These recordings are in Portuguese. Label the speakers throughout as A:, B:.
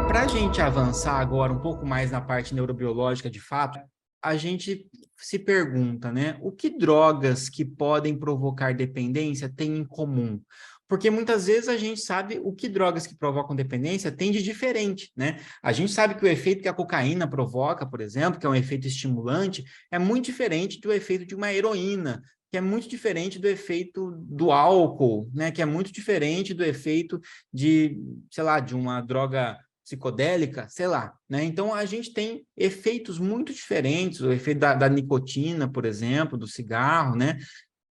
A: Para a gente avançar agora um pouco mais na parte neurobiológica de fato, a gente se pergunta, né? O que drogas que podem provocar dependência têm em comum? Porque muitas vezes a gente sabe o que drogas que provocam dependência têm de diferente, né? A gente sabe que o efeito que a cocaína provoca, por exemplo, que é um efeito estimulante, é muito diferente do efeito de uma heroína, que é muito diferente do efeito do álcool, né? Que é muito diferente do efeito de, sei lá, de uma droga psicodélica, sei lá, né? Então, a gente tem efeitos muito diferentes, o efeito da nicotina, por exemplo, do cigarro, né?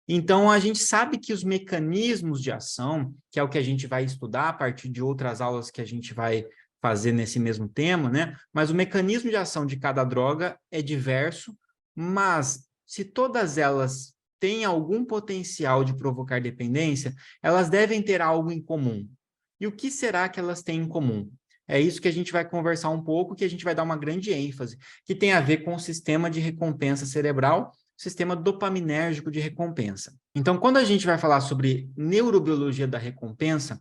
A: Então, a gente sabe que os mecanismos de ação, que é o que a gente vai estudar a partir de outras aulas que a gente vai fazer nesse mesmo tema, né? Mas o mecanismo de ação de cada droga é diverso, mas se todas elas têm algum potencial de provocar dependência, elas devem ter algo em comum. E o que será que elas têm em comum? É isso que a gente vai conversar um pouco, que a gente vai dar uma grande ênfase, que tem a ver com o sistema de recompensa cerebral, sistema dopaminérgico de recompensa. Então, quando a gente vai falar sobre neurobiologia da recompensa,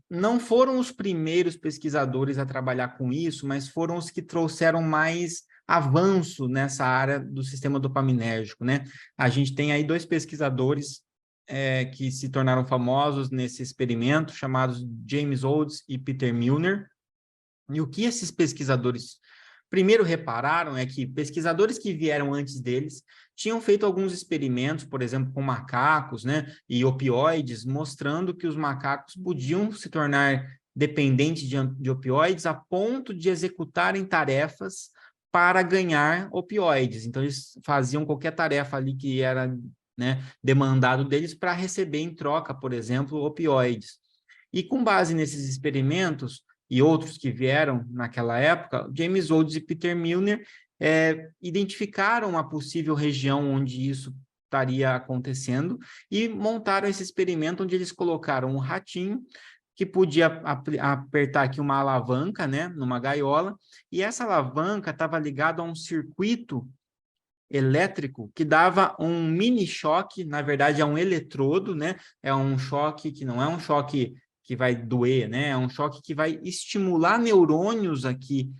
A: não foram os primeiros pesquisadores a trabalhar com isso, mas foram os que trouxeram mais avanço nessa área do sistema dopaminérgico, né? A gente tem aí dois pesquisadores que se tornaram famosos nesse experimento, chamados James Olds e Peter Milner. E o que esses pesquisadores primeiro repararam é que pesquisadores que vieram antes deles tinham feito alguns experimentos, por exemplo, com macacos, né, e opioides, mostrando que os macacos podiam se tornar dependentes de opioides a ponto de executarem tarefas para ganhar opioides. Então, eles faziam qualquer tarefa ali que era, né, demandado deles para receber em troca, por exemplo, opioides. E com base nesses experimentos, e outros que vieram naquela época, James Olds e Peter Milner identificaram uma possível região onde isso estaria acontecendo e montaram esse experimento onde eles colocaram um ratinho que podia apertar aqui uma alavanca, né, numa gaiola, e essa alavanca estava ligada a um circuito elétrico que dava um mini choque, na verdade é um eletrodo, né? É um choque que não é um choque que vai doer, né? É um choque que vai estimular neurônios aqui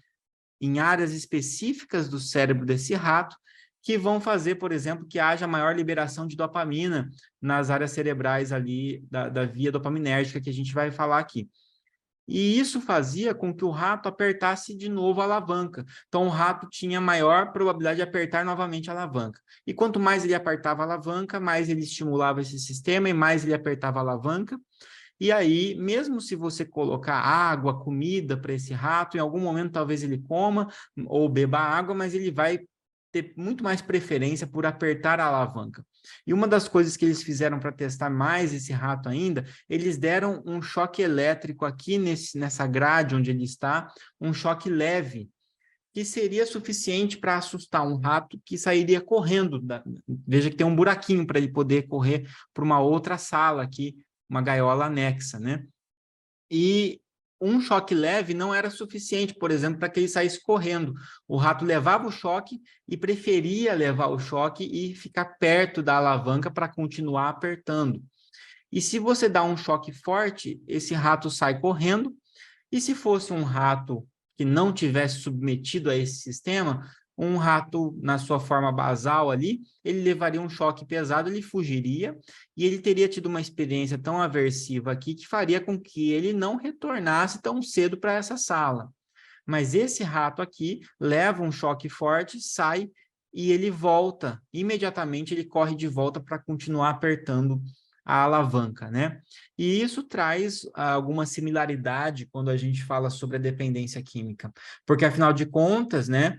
A: em áreas específicas do cérebro desse rato, que vão fazer, por exemplo, que haja maior liberação de dopamina nas áreas cerebrais ali da via dopaminérgica que a gente vai falar aqui. E isso fazia com que o rato apertasse de novo a alavanca. Então, o rato tinha maior probabilidade de apertar novamente a alavanca. E quanto mais ele apertava a alavanca, mais ele estimulava esse sistema e mais ele apertava a alavanca. E aí, mesmo se você colocar água, comida para esse rato, em algum momento talvez ele coma ou beba água, mas ele vai ter muito mais preferência por apertar a alavanca. E uma das coisas que eles fizeram para testar mais esse rato ainda, eles deram um choque elétrico aqui nessa grade onde ele está, um choque leve, que seria suficiente para assustar um rato que sairia correndo. Veja que tem um buraquinho para ele poder correr para uma outra sala aqui, uma gaiola anexa, né? E um choque leve não era suficiente, por exemplo, para que ele saísse correndo. O rato levava o choque e preferia levar o choque e ficar perto da alavanca para continuar apertando. E se você dá um choque forte, esse rato sai correndo. E se fosse um rato que não tivesse submetido a esse sistema, um rato na sua forma basal ali, ele levaria um choque pesado, ele fugiria e ele teria tido uma experiência tão aversiva aqui que faria com que ele não retornasse tão cedo para essa sala. Mas esse rato aqui leva um choque forte, sai e ele volta. Imediatamente ele corre de volta para continuar apertando a alavanca, né? E isso traz alguma similaridade quando a gente fala sobre a dependência química, porque afinal de contas, né,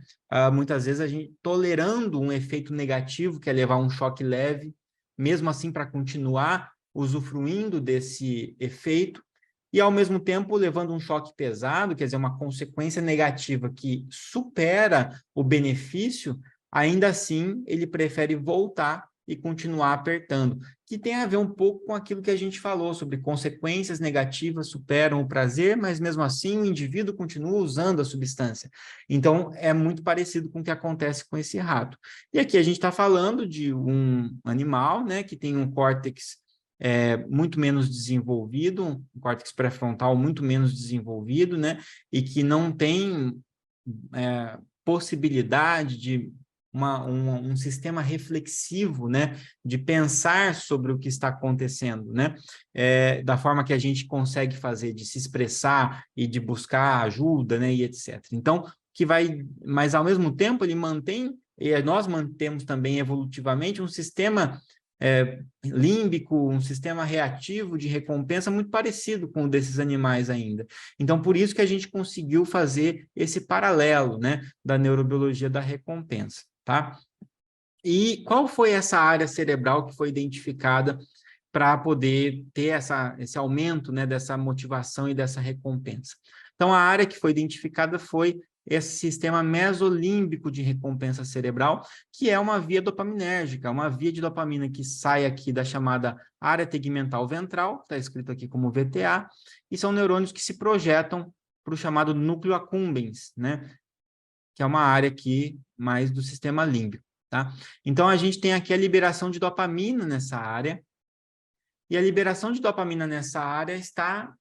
A: muitas vezes a gente tolerando um efeito negativo, que é levar um choque leve, mesmo assim para continuar usufruindo desse efeito, e ao mesmo tempo levando um choque pesado, quer dizer, uma consequência negativa que supera o benefício, ainda assim ele prefere voltar e continuar apertando, que tem a ver um pouco com aquilo que a gente falou sobre consequências negativas superam o prazer, mas mesmo assim o indivíduo continua usando a substância. Então, é muito parecido com o que acontece com esse rato. E aqui a gente está falando de um animal, né, que tem um córtex muito menos desenvolvido, um córtex pré-frontal muito menos desenvolvido, né? E que não tem possibilidade de um sistema reflexivo, né, de pensar sobre o que está acontecendo, né, da forma que a gente consegue fazer, de se expressar e de buscar ajuda, né, e etc. Então, mas ao mesmo tempo ele mantém, e nós mantemos também evolutivamente um sistema límbico, um sistema reativo de recompensa muito parecido com o desses animais ainda. Então, por isso que a gente conseguiu fazer esse paralelo, né, da neurobiologia da recompensa, tá? E qual foi essa área cerebral que foi identificada para poder ter esse aumento, né, dessa motivação e dessa recompensa? Então, a área que foi identificada foi esse sistema mesolímbico de recompensa cerebral, que é uma via dopaminérgica, uma via de dopamina que sai aqui da chamada área tegmental ventral, está escrito aqui como VTA, e são neurônios que se projetam para o chamado núcleo accumbens, né? Que é uma área aqui mais do sistema límbico, tá? Então, a gente tem aqui a liberação de dopamina nessa área, e a liberação de dopamina nessa área está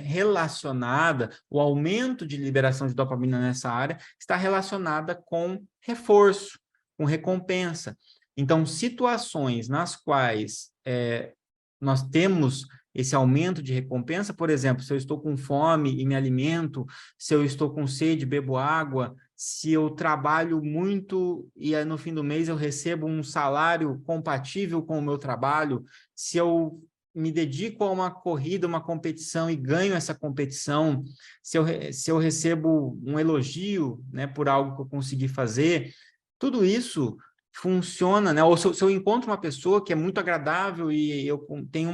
A: relacionada, o aumento de liberação de dopamina nessa área está relacionada com reforço, com recompensa. Então, situações nas quais nós temos esse aumento de recompensa, por exemplo, se eu estou com fome e me alimento, se eu estou com sede, bebo água, se eu trabalho muito e no fim do mês eu recebo um salário compatível com o meu trabalho, se eu me dedico a uma corrida, uma competição e ganho essa competição, se eu recebo um elogio, né, por algo que eu consegui fazer, tudo isso funciona, né? Ou se eu encontro uma pessoa que é muito agradável e eu tenho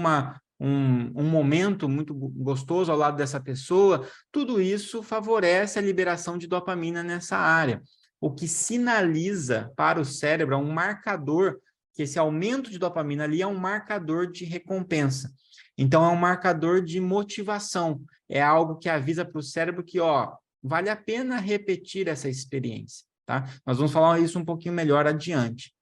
A: um momento muito gostoso ao lado dessa pessoa, tudo isso favorece a liberação de dopamina nessa área, o que sinaliza para o cérebro, é um marcador, que esse aumento de dopamina ali é um marcador de recompensa. Então, é um marcador de motivação, é algo que avisa para o cérebro que, ó, vale a pena repetir essa experiência, tá? Nós vamos falar isso um pouquinho melhor adiante.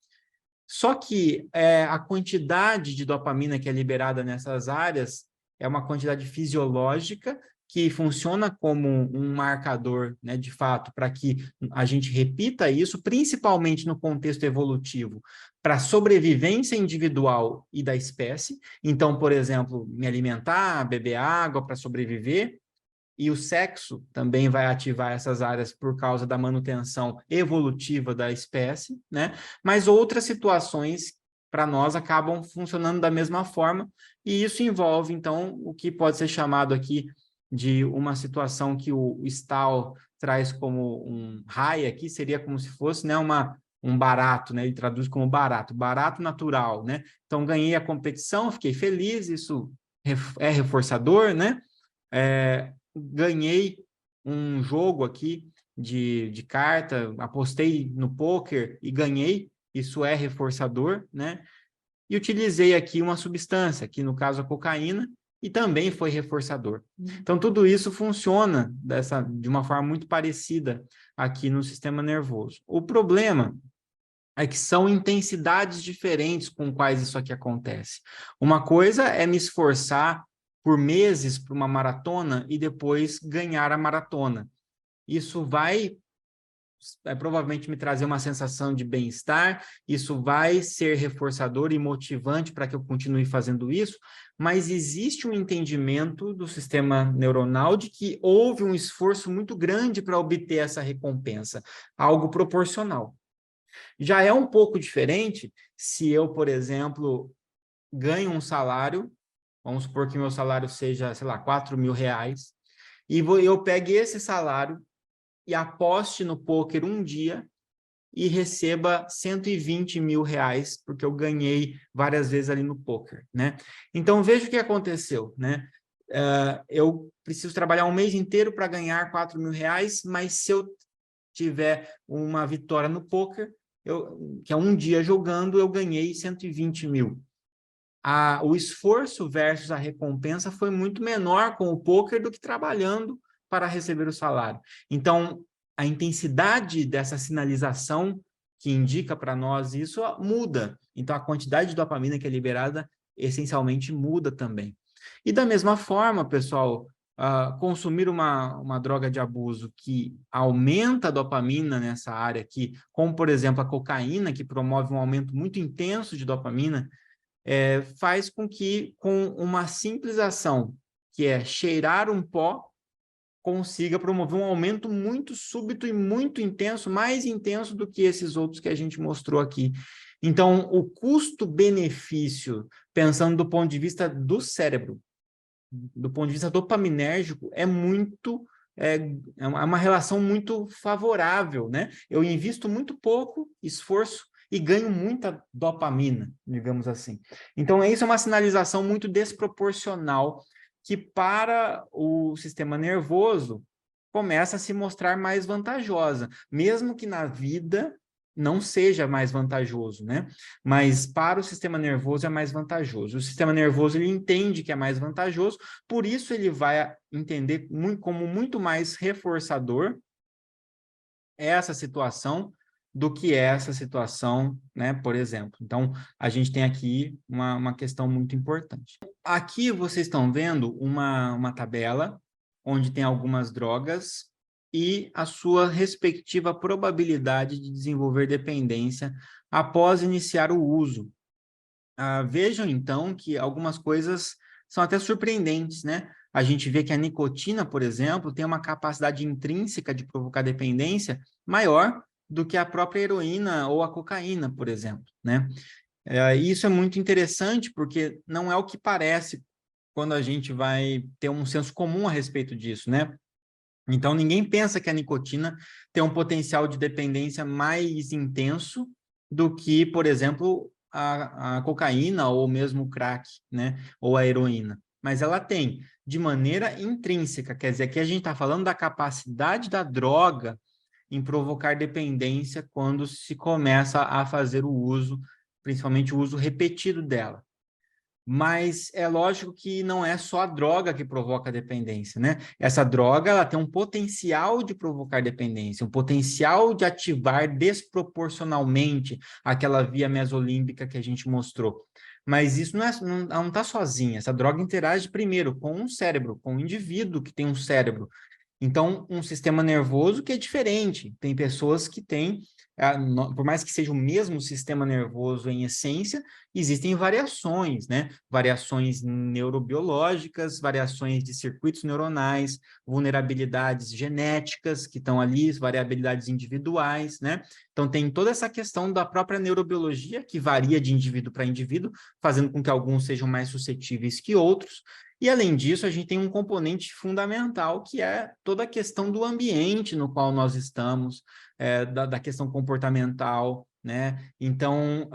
A: Só que a quantidade de dopamina que é liberada nessas áreas é uma quantidade fisiológica que funciona como um marcador, né, de fato, para que a gente repita isso, principalmente no contexto evolutivo, para a sobrevivência individual e da espécie. Então, por exemplo, me alimentar, beber água para sobreviver, e o sexo também vai ativar essas áreas por causa da manutenção evolutiva da espécie, né? Mas outras situações para nós acabam funcionando da mesma forma, e isso envolve, então, o que pode ser chamado aqui de uma situação que o Stahl traz como um raio aqui, seria como se fosse, né, um barato, né? Ele traduz como barato natural, né? Então, ganhei a competição, fiquei feliz, isso é reforçador, né? Ganhei um jogo aqui de carta, apostei no poker e ganhei, isso é reforçador, né? E utilizei aqui uma substância, aqui no caso a cocaína, e também foi reforçador. Então, tudo isso funciona de uma forma muito parecida aqui no sistema nervoso. O problema é que são intensidades diferentes com quais isso aqui acontece. Uma coisa é me esforçar por meses para uma maratona e depois ganhar a maratona. Isso vai provavelmente me trazer uma sensação de bem-estar, isso vai ser reforçador e motivante para que eu continue fazendo isso, mas existe um entendimento do sistema neuronal de que houve um esforço muito grande para obter essa recompensa, algo proporcional. Já é um pouco diferente se eu, por exemplo, ganho um salário, vamos supor que meu salário seja, sei lá, R$ 4.000, e eu pegue esse salário e aposte no poker um dia e receba R$ 120.000, porque eu ganhei várias vezes ali no poker, né? Então, veja o que aconteceu, né? Eu preciso trabalhar um mês inteiro para ganhar R$ 4.000, mas se eu tiver uma vitória no poker, que é um dia jogando, eu ganhei 120 mil. O esforço versus a recompensa foi muito menor com o poker do que trabalhando para receber o salário. Então, a intensidade dessa sinalização que indica para nós isso muda. Então, a quantidade de dopamina que é liberada essencialmente muda também. E da mesma forma, pessoal, consumir uma droga de abuso que aumenta a dopamina nessa área aqui, como, por exemplo, a cocaína, que promove um aumento muito intenso de dopamina, faz com que, com uma simples ação, que é cheirar um pó, consiga promover um aumento muito súbito e muito intenso, mais intenso do que esses outros que a gente mostrou aqui. Então, o custo-benefício, pensando do ponto de vista do cérebro, do ponto de vista dopaminérgico, é uma relação muito favorável, né? Eu invisto muito pouco esforço e ganho muita dopamina, digamos assim. Então, isso é uma sinalização muito desproporcional que, para o sistema nervoso, começa a se mostrar mais vantajosa, mesmo que na vida não seja mais vantajoso, né? Mas para o sistema nervoso é mais vantajoso. O sistema nervoso, ele entende que é mais vantajoso, por isso ele vai entender como muito mais reforçador essa situação do que essa situação, né, por exemplo. Então, a gente tem aqui uma questão muito importante. Aqui vocês estão vendo uma tabela onde tem algumas drogas e a sua respectiva probabilidade de desenvolver dependência após iniciar o uso. Vejam, então, que algumas coisas são até surpreendentes, né? A gente vê que a nicotina, por exemplo, tem uma capacidade intrínseca de provocar dependência maior do que a própria heroína ou a cocaína, por exemplo, né? Isso é muito interessante porque não é o que parece quando a gente vai ter um senso comum a respeito disso, né? Então, ninguém pensa que a nicotina tem um potencial de dependência mais intenso do que, por exemplo, a cocaína ou mesmo o crack, né? Ou a heroína. Mas ela tem, de maneira intrínseca, quer dizer, aqui a gente está falando da capacidade da droga em provocar dependência quando se começa a fazer o uso, principalmente o uso repetido dela. Mas é lógico que não é só a droga que provoca dependência, né? Essa droga, ela tem um potencial de provocar dependência, um potencial de ativar desproporcionalmente aquela via mesolímbica que a gente mostrou. Mas isso não está sozinha. Essa droga interage primeiro com um cérebro, com um indivíduo que tem um cérebro. Então, um sistema nervoso que é diferente. Tem pessoas que têm, por mais que seja o mesmo sistema nervoso em essência, existem variações, né? Variações neurobiológicas, variações de circuitos neuronais, vulnerabilidades genéticas que estão ali, variabilidades individuais, né? Então, tem toda essa questão da própria neurobiologia, que varia de indivíduo para indivíduo, fazendo com que alguns sejam mais suscetíveis que outros. E, além disso, a gente tem um componente fundamental, que é toda a questão do ambiente no qual nós estamos, da questão comportamental, né? Então,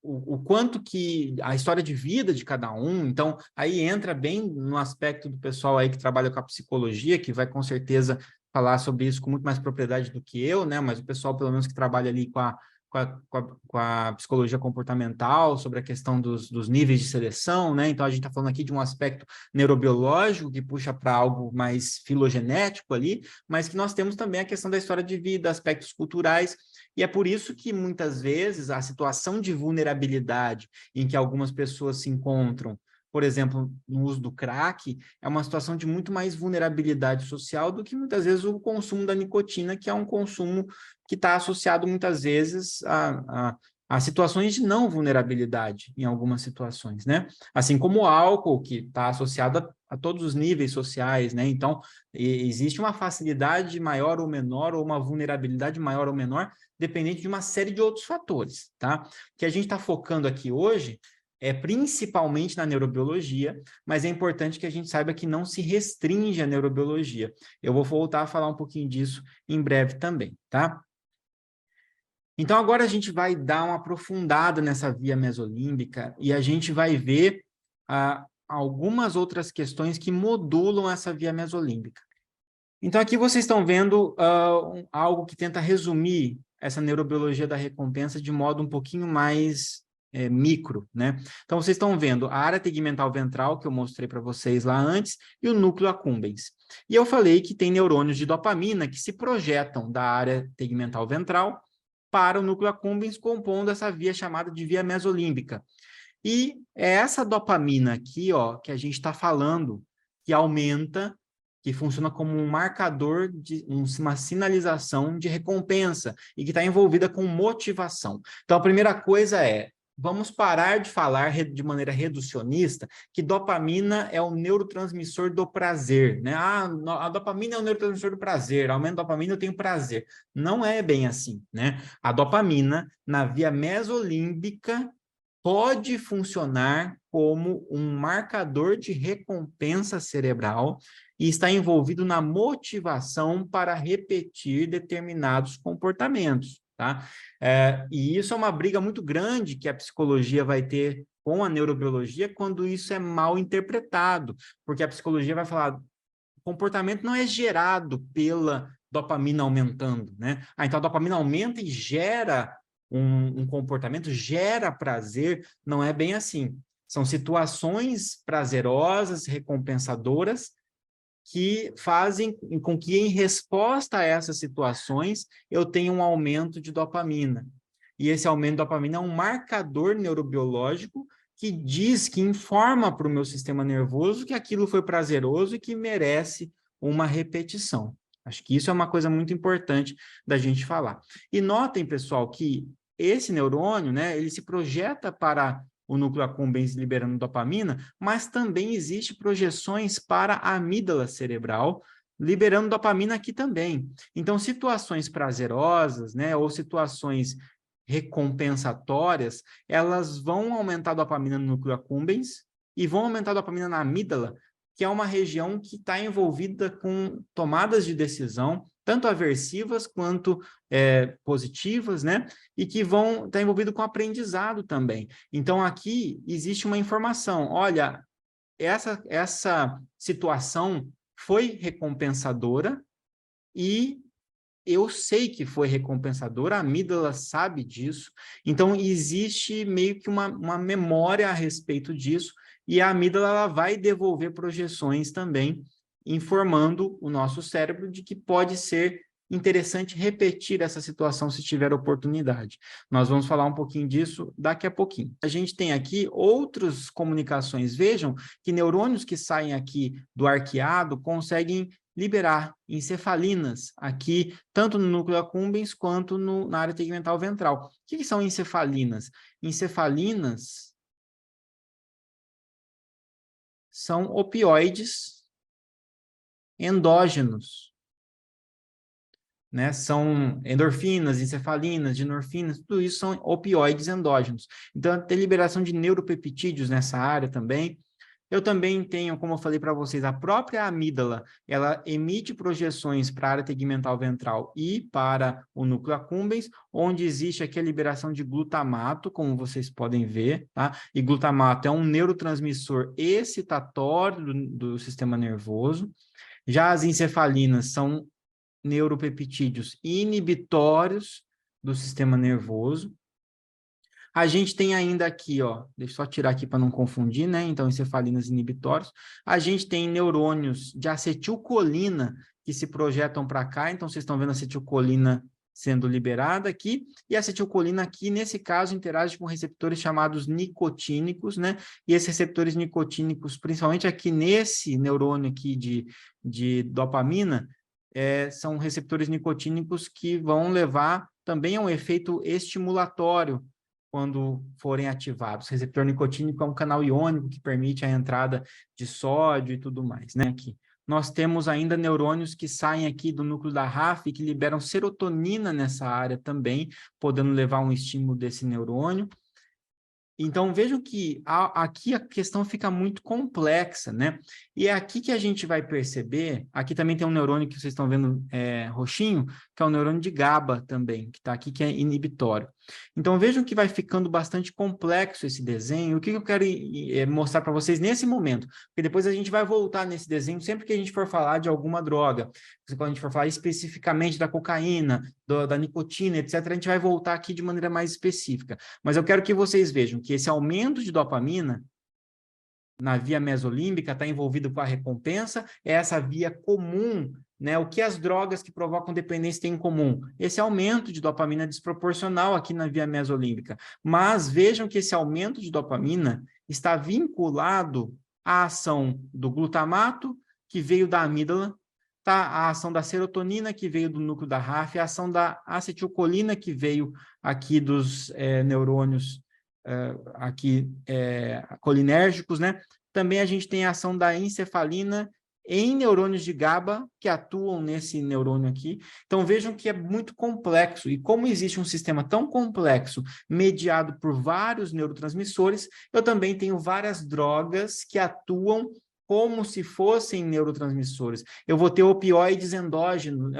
A: o quanto que a história de vida de cada um, então, aí entra bem no aspecto do pessoal aí que trabalha com a psicologia, que vai com certeza falar sobre isso com muito mais propriedade do que eu, né? Mas o pessoal, pelo menos, que trabalha ali com a psicologia comportamental, sobre a questão dos níveis de seleção, né? Então, a gente está falando aqui de um aspecto neurobiológico que puxa para algo mais filogenético ali, mas que nós temos também a questão da história de vida, aspectos culturais, e é por isso que, muitas vezes, a situação de vulnerabilidade em que algumas pessoas se encontram, por exemplo, no uso do crack, é uma situação de muito mais vulnerabilidade social do que, muitas vezes, o consumo da nicotina, que é um consumo que está associado, muitas vezes, a situações de não vulnerabilidade, em algumas situações, né? Assim como o álcool, que está associado a todos os níveis sociais, né? Então, existe uma facilidade maior ou menor, ou uma vulnerabilidade maior ou menor, dependente de uma série de outros fatores, tá? O que a gente está focando aqui hoje é principalmente na neurobiologia, mas é importante que a gente saiba que não se restringe à neurobiologia. Eu vou voltar a falar um pouquinho disso em breve também, tá? Então, agora a gente vai dar uma aprofundada nessa via mesolímbica e a gente vai ver algumas outras questões que modulam essa via mesolímbica. Então, aqui vocês estão vendo algo que tenta resumir essa neurobiologia da recompensa de modo um pouquinho mais micro, né? Então, vocês estão vendo a área tegmental ventral, que eu mostrei para vocês lá antes, e o núcleo accumbens. E eu falei que tem neurônios de dopamina que se projetam da área tegmental ventral para o núcleo accumbens, compondo essa via chamada de via mesolímbica. E é essa dopamina aqui, ó, que a gente está falando, que aumenta, que funciona como um marcador, uma sinalização de recompensa e que está envolvida com motivação. Então, a primeira coisa é, vamos parar de falar de maneira reducionista que dopamina é o neurotransmissor do prazer, né? Ah, a dopamina é o neurotransmissor do prazer, aumento da dopamina eu tenho prazer. Não é bem assim, né? A dopamina, na via mesolímbica, pode funcionar como um marcador de recompensa cerebral e está envolvido na motivação para repetir determinados comportamentos, tá? E isso é uma briga muito grande que a psicologia vai ter com a neurobiologia quando isso é mal interpretado, porque a psicologia vai falar, o comportamento não é gerado pela dopamina aumentando, né? Ah, então a dopamina aumenta e gera um comportamento, gera prazer, não é bem assim. São situações prazerosas, recompensadoras, que fazem com que, em resposta a essas situações, eu tenha um aumento de dopamina. E esse aumento de dopamina é um marcador neurobiológico que diz, que informa para o meu sistema nervoso que aquilo foi prazeroso e que merece uma repetição. Acho que isso é uma coisa muito importante da gente falar. E notem, pessoal, que esse neurônio, né, ele se projeta para o núcleo accumbens liberando dopamina, mas também existe projeções para a amígdala cerebral liberando dopamina aqui também. Então, situações prazerosas, né, ou situações recompensatórias, elas vão aumentar a dopamina no núcleo accumbens e vão aumentar a dopamina na amígdala, que é uma região que está envolvida com tomadas de decisão, tanto aversivas quanto positivas, né? E que vão estar envolvido com aprendizado também. Então, aqui existe uma informação. Olha, essa situação foi recompensadora e eu sei que foi recompensadora, a amígdala sabe disso, então existe meio que uma memória a respeito disso, e a amígdala ela vai devolver projeções também, informando o nosso cérebro de que pode ser interessante repetir essa situação se tiver oportunidade. Nós vamos falar um pouquinho disso daqui a pouquinho. A gente tem aqui outras comunicações. Vejam que neurônios que saem aqui do arqueado conseguem liberar encefalinas aqui, tanto no núcleo accumbens quanto na área tegmental ventral. O que são encefalinas? Encefalinas são opioides endógenos, né? São endorfinas, encefalinas, dinorfinas, tudo isso são opioides endógenos. Então, tem liberação de neuropeptídeos nessa área também. Eu também tenho, como eu falei para vocês, a própria amígdala, ela emite projeções para a área tegmental ventral e para o núcleo accumbens, onde existe aqui a liberação de glutamato, como vocês podem ver, tá? E glutamato é um neurotransmissor excitatório do sistema nervoso. Já as encefalinas são neuropeptídeos inibitórios do sistema nervoso. A gente tem ainda aqui, ó, deixa eu só tirar aqui para não confundir, né? Então, encefalinas inibitórios. A gente tem neurônios de acetilcolina que se projetam para cá, então vocês estão vendo a acetilcolina sendo liberada aqui, e a acetilcolina aqui, nesse caso, interage com receptores chamados nicotínicos, né? E esses receptores nicotínicos, principalmente aqui nesse neurônio aqui de dopamina, são receptores nicotínicos que vão levar também a um efeito estimulatório quando forem ativados. O receptor nicotínico é um canal iônico que permite a entrada de sódio e tudo mais, né? Aqui. Nós temos ainda neurônios que saem aqui do núcleo da RAF e que liberam serotonina nessa área também, podendo levar um estímulo desse neurônio. Então, vejam que aqui a questão fica muito complexa, né? E é aqui que a gente vai perceber, aqui também tem um neurônio que vocês estão vendo roxinho, que é o neurônio de GABA também, que está aqui, que é inibitório. Então, vejam que vai ficando bastante complexo esse desenho. O que eu quero mostrar para vocês nesse momento? Porque depois a gente vai voltar nesse desenho sempre que a gente for falar de alguma droga. Quando a gente for falar especificamente da cocaína, da nicotina, etc., a gente vai voltar aqui de maneira mais específica. Mas eu quero que vocês vejam que esse aumento de dopamina na via mesolímbica está envolvido com a recompensa, é essa via comum né? O que as drogas que provocam dependência têm em comum? Esse aumento de dopamina desproporcional aqui na via mesolímbica. Mas vejam que esse aumento de dopamina está vinculado à ação do glutamato, que veio da amígdala, tá? A ação da serotonina, que veio do núcleo da RAF, a ação da acetilcolina, que veio aqui dos neurônios aqui colinérgicos, né? Também a gente tem a ação da encefalina em neurônios de GABA que atuam nesse neurônio aqui. Então, vejam que é muito complexo. E como existe um sistema tão complexo, mediado por vários neurotransmissores, eu também tenho várias drogas que atuam como se fossem neurotransmissores. Eu vou ter opioides endógenos,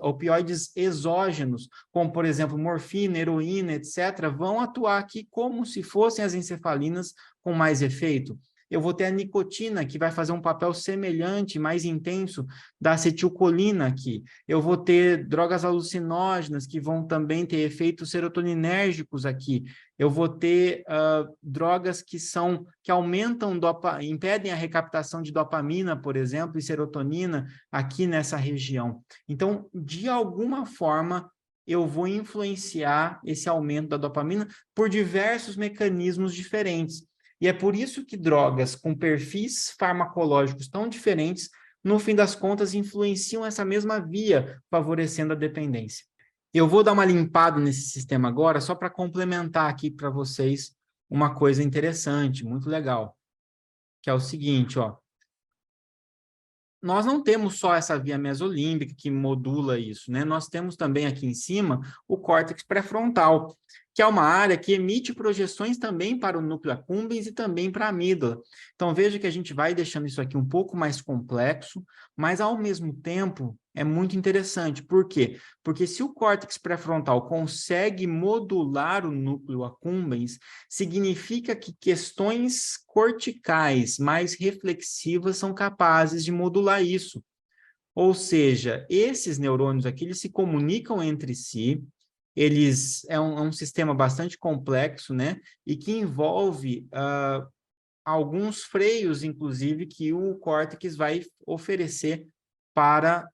A: opioides exógenos, como, por exemplo, morfina, heroína, etc., vão atuar aqui como se fossem as encefalinas com mais efeito. Eu vou ter a nicotina, que vai fazer um papel semelhante, mais intenso, da acetilcolina aqui. Eu vou ter drogas alucinógenas, que vão também ter efeitos serotoninérgicos aqui. Eu vou ter drogas que aumentam, impedem a recaptação de dopamina, por exemplo, e serotonina aqui nessa região. Então, de alguma forma, eu vou influenciar esse aumento da dopamina por diversos mecanismos diferentes. E é por isso que drogas com perfis farmacológicos tão diferentes, no fim das contas, influenciam essa mesma via, favorecendo a dependência. Eu vou dar uma limpada nesse sistema agora, só para complementar aqui para vocês uma coisa interessante, muito legal, que é o seguinte, ó. Nós não temos só essa via mesolímbica que modula isso, né? Nós temos também aqui em cima o córtex pré-frontal, que é uma área que emite projeções também para o núcleo accumbens e também para a amígdala. Então, veja que a gente vai deixando isso aqui um pouco mais complexo, mas, ao mesmo tempo, é muito interessante. Por quê? Porque se o córtex pré-frontal consegue modular o núcleo accumbens, significa que questões corticais mais reflexivas são capazes de modular isso. Ou seja, esses neurônios aqui, eles se comunicam entre si, é um sistema bastante complexo, né? E que envolve alguns freios, inclusive, que o córtex vai oferecer para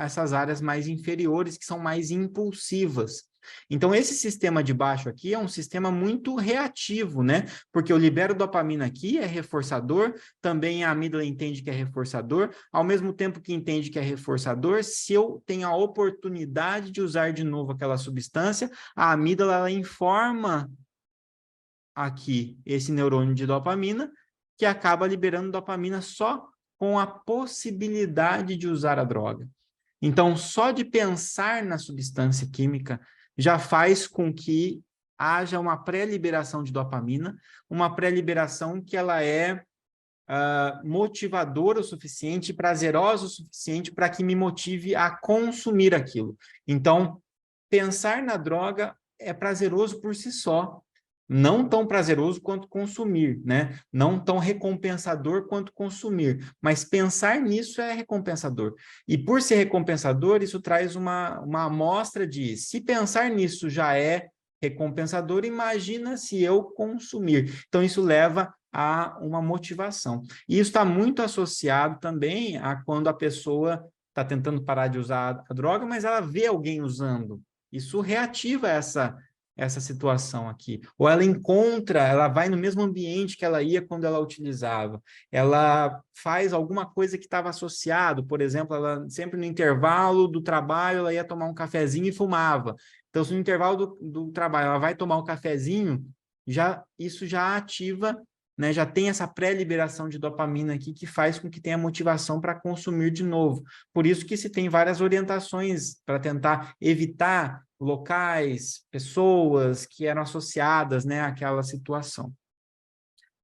A: essas áreas mais inferiores, que são mais impulsivas. Então, esse sistema de baixo aqui é um sistema muito reativo, né? Porque eu libero dopamina aqui, é reforçador, também a amígdala entende que é reforçador, ao mesmo tempo que entende que é reforçador, se eu tenho a oportunidade de usar de novo aquela substância, a amígdala ela informa aqui esse neurônio de dopamina, que acaba liberando dopamina só com a possibilidade de usar a droga. Então, só de pensar na substância química já faz com que haja uma pré-liberação de dopamina, uma pré-liberação que ela é motivadora o suficiente, prazerosa o suficiente para que me motive a consumir aquilo. Então, pensar na droga é prazeroso por si só, não tão prazeroso quanto consumir, né? Não tão recompensador quanto consumir, mas pensar nisso é recompensador. E por ser recompensador, isso traz uma amostra de, se pensar nisso já é recompensador, imagina se eu consumir. Então, isso leva a uma motivação. E isso está muito associado também a quando a pessoa está tentando parar de usar a droga, mas ela vê alguém usando. Isso reativa essa situação aqui. Ou ela vai no mesmo ambiente que ela ia quando ela utilizava. Ela faz alguma coisa que estava associado, por exemplo, ela sempre no intervalo do trabalho, ela ia tomar um cafezinho e fumava. Então, se no intervalo do trabalho ela vai tomar um cafezinho, isso já ativa, né, já tem essa pré-liberação de dopamina aqui que faz com que tenha motivação para consumir de novo. Por isso que se tem várias orientações para tentar evitar locais, pessoas que eram associadas, né, àquela situação.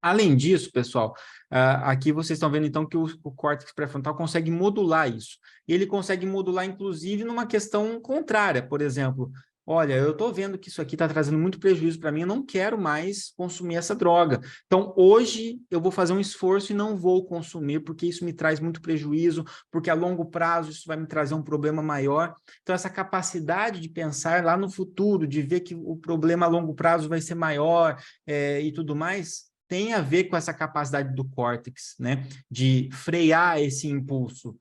A: Além disso, pessoal, aqui vocês estão vendo, então, que o córtex pré-frontal consegue modular isso. E ele consegue modular, inclusive, numa questão contrária. Por exemplo, olha, eu estou vendo que isso aqui está trazendo muito prejuízo para mim, eu não quero mais consumir essa droga. Então, hoje, eu vou fazer um esforço e não vou consumir, porque isso me traz muito prejuízo, porque a longo prazo isso vai me trazer um problema maior. Então, essa capacidade de pensar lá no futuro, de ver que o problema a longo prazo vai ser maior e tudo mais, tem a ver com essa capacidade do córtex, né, de frear esse impulso.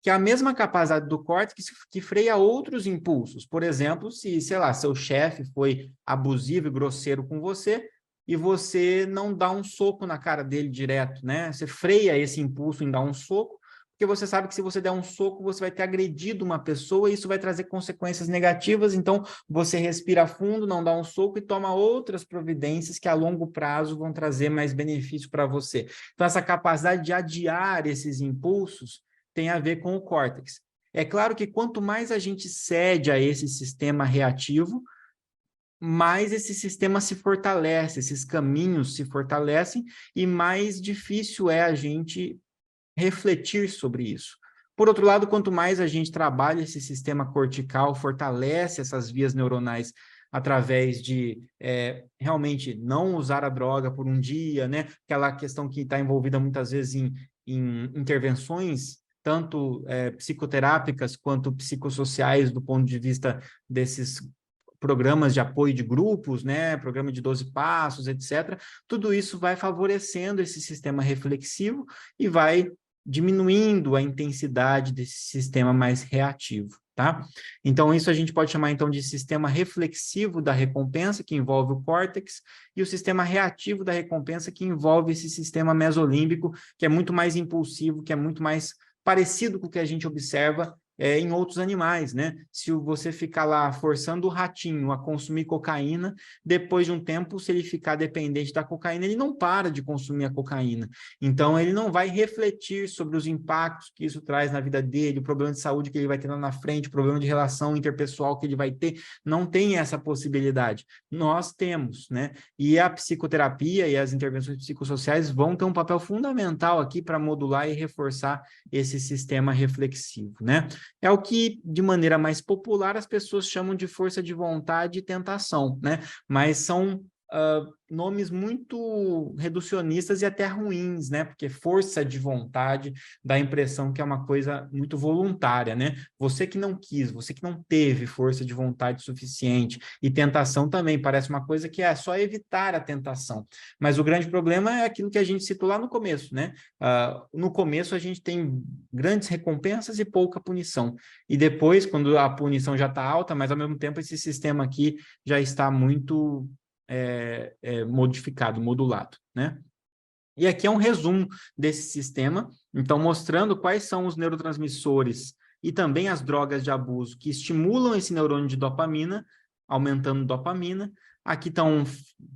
A: que é a mesma capacidade do córtex que freia outros impulsos. Por exemplo, se, sei lá, seu chefe foi abusivo e grosseiro com você, e você não dá um soco na cara dele direto, né? Você freia esse impulso em dar um soco, porque você sabe que se você der um soco, você vai ter agredido uma pessoa e isso vai trazer consequências negativas, então você respira fundo, não dá um soco e toma outras providências que a longo prazo vão trazer mais benefício para você. Então, essa capacidade de adiar esses impulsos tem a ver com o córtex. É claro que quanto mais a gente cede a esse sistema reativo, mais esse sistema se fortalece, esses caminhos se fortalecem e mais difícil é a gente refletir sobre isso. Por outro lado, quanto mais a gente trabalha esse sistema cortical, fortalece essas vias neuronais através de realmente não usar a droga por um dia, né? Aquela questão que está envolvida muitas vezes em intervenções, tanto psicoterápicas quanto psicossociais, do ponto de vista desses programas de apoio de grupos, né, programa de 12 passos, etc. Tudo isso vai favorecendo esse sistema reflexivo e vai diminuindo a intensidade desse sistema mais reativo, tá? Então, isso a gente pode chamar, então, de sistema reflexivo da recompensa, que envolve o córtex, e o sistema reativo da recompensa, que envolve esse sistema mesolímbico, que é muito mais impulsivo, que é muito mais parecido com o que a gente observa em outros animais, né? Se você ficar lá forçando o ratinho a consumir cocaína, depois de um tempo, se ele ficar dependente da cocaína, ele não para de consumir a cocaína. Então, ele não vai refletir sobre os impactos que isso traz na vida dele, o problema de saúde que ele vai ter lá na frente, o problema de relação interpessoal que ele vai ter. Não tem essa possibilidade. Nós temos, né? E a psicoterapia e as intervenções psicossociais vão ter um papel fundamental aqui para modular e reforçar esse sistema reflexivo, né? É o que, de maneira mais popular, as pessoas chamam de força de vontade e tentação, né? Mas são nomes muito reducionistas e até ruins, né? Porque força de vontade dá a impressão que é uma coisa muito voluntária, né? Você que não quis, você que não teve força de vontade suficiente, e tentação também parece uma coisa que é só evitar a tentação. Mas o grande problema é aquilo que a gente citou lá no começo, né? No começo a gente tem grandes recompensas e pouca punição. E depois, quando a punição já está alta, mas ao mesmo tempo esse sistema aqui já está muito modificado, modulado, né? E aqui é um resumo desse sistema, então mostrando quais são os neurotransmissores e também as drogas de abuso que estimulam esse neurônio de dopamina, aumentando dopamina. Aqui estão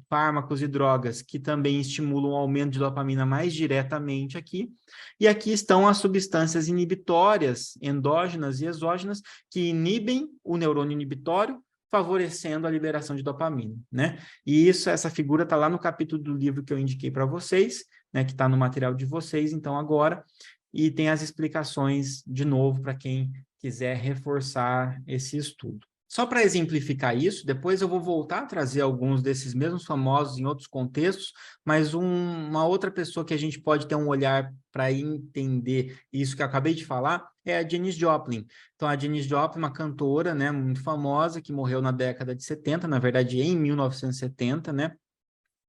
A: fármacos e drogas que também estimulam o aumento de dopamina mais diretamente aqui. E aqui estão as substâncias inibitórias, endógenas e exógenas, que inibem o neurônio inibitório, favorecendo a liberação de dopamina, né? E essa figura está lá no capítulo do livro que eu indiquei para vocês, né, que está no material de vocês, então, agora, e tem as explicações, de novo, para quem quiser reforçar esse estudo. Só para exemplificar isso, depois eu vou voltar a trazer alguns desses mesmos famosos em outros contextos, mas uma outra pessoa que a gente pode ter um olhar para entender isso que eu acabei de falar é a Janis Joplin. Então, a Janis Joplin, uma cantora, né, muito famosa, que morreu na década de 70, na verdade, em 1970, né?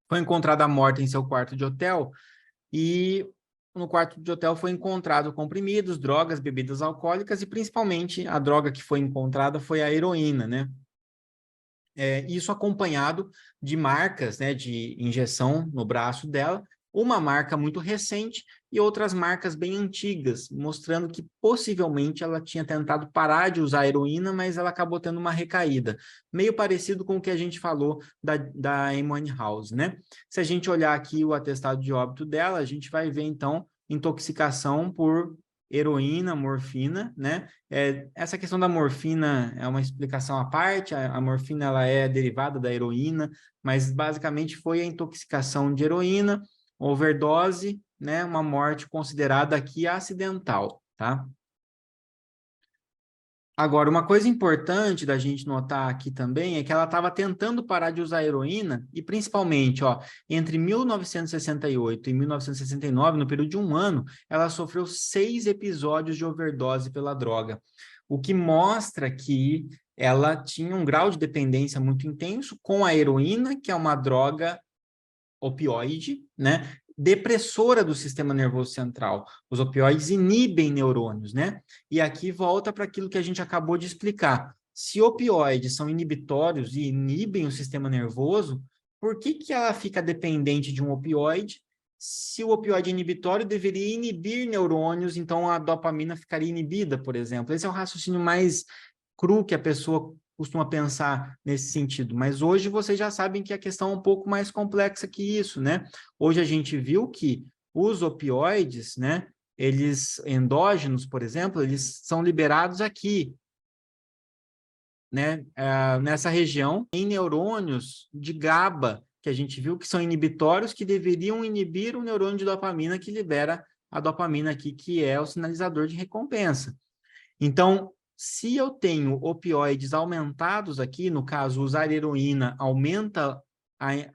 A: Foi encontrada morta em seu quarto de hotel e no quarto de hotel foi encontrado comprimidos, drogas, bebidas alcoólicas e principalmente a droga que foi encontrada foi a heroína, né? Isso acompanhado de marcas, né, de injeção no braço dela, uma marca muito recente e outras marcas bem antigas, mostrando que possivelmente ela tinha tentado parar de usar a heroína, mas ela acabou tendo uma recaída, meio parecido com o que a gente falou da Amy Winehouse, né? Se a gente olhar aqui o atestado de óbito dela, a gente vai ver, então, intoxicação por heroína, morfina, né? Essa questão da morfina é uma explicação à parte, a morfina ela é derivada da heroína, mas basicamente foi a intoxicação de heroína, overdose, né? Uma morte considerada aqui acidental, tá? Agora, uma coisa importante da gente notar aqui também é que ela estava tentando parar de usar heroína e principalmente, ó, entre 1968 e 1969, no período de um ano, ela sofreu 6 episódios de overdose pela droga, o que mostra que ela tinha um grau de dependência muito intenso com a heroína, que é uma droga opioide, né? depressora do sistema nervoso central. Os opioides inibem neurônios, né? E aqui volta para aquilo que a gente acabou de explicar. Se opioides são inibitórios e inibem o sistema nervoso, por que que ela fica dependente de um opioide? Se o opioide é inibitório, deveria inibir neurônios, então a dopamina ficaria inibida, por exemplo. Esse é o raciocínio mais cru que a pessoa costuma pensar nesse sentido, mas hoje vocês já sabem que a questão é um pouco mais complexa que isso, né? Hoje a gente viu que os opioides, né, eles endógenos, por exemplo, eles são liberados aqui, né, nessa região, em neurônios de GABA, que a gente viu que são inibitórios, que deveriam inibir o neurônio de dopamina que libera a dopamina aqui, que é o sinalizador de recompensa. Então, se eu tenho opioides aumentados aqui, no caso, usar heroína aumenta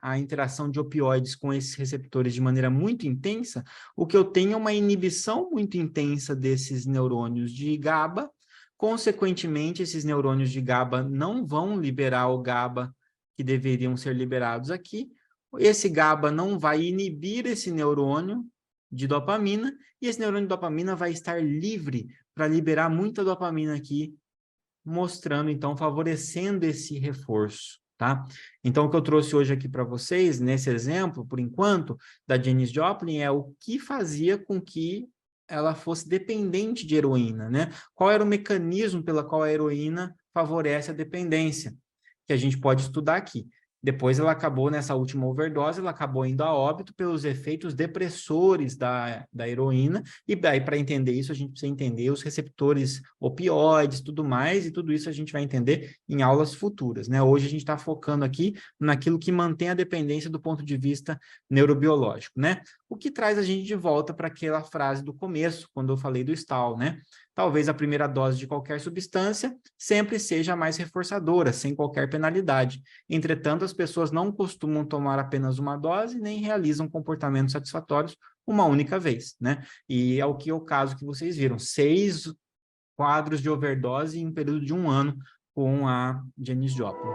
A: a interação de opioides com esses receptores de maneira muito intensa, o que eu tenho é uma inibição muito intensa desses neurônios de GABA. Consequentemente, esses neurônios de GABA não vão liberar o GABA que deveriam ser liberados aqui. Esse GABA não vai inibir esse neurônio de dopamina, e esse neurônio de dopamina vai estar livre para liberar muita dopamina aqui, mostrando, então, favorecendo esse reforço, tá? Então, o que eu trouxe hoje aqui para vocês, nesse exemplo, por enquanto, da Janis Joplin, é o que fazia com que ela fosse dependente de heroína, né? Qual era o mecanismo pela qual a heroína favorece a dependência, que a gente pode estudar aqui. Depois ela acabou, nessa última overdose, ela acabou indo a óbito pelos efeitos depressores da heroína, e daí para entender isso a gente precisa entender os receptores opioides, tudo mais, e tudo isso a gente vai entender em aulas futuras, né? Hoje a gente está focando aqui naquilo que mantém a dependência do ponto de vista neurobiológico, né? O que traz a gente de volta para aquela frase do começo, quando eu falei do Stahl, né? Talvez a primeira dose de qualquer substância sempre seja a mais reforçadora, sem qualquer penalidade. Entretanto, as pessoas não costumam tomar apenas uma dose, nem realizam comportamentos satisfatórios uma única vez, né? E é o caso que vocês viram, 6 quadros de overdose em um período de 1 ano com a Janis Joplin.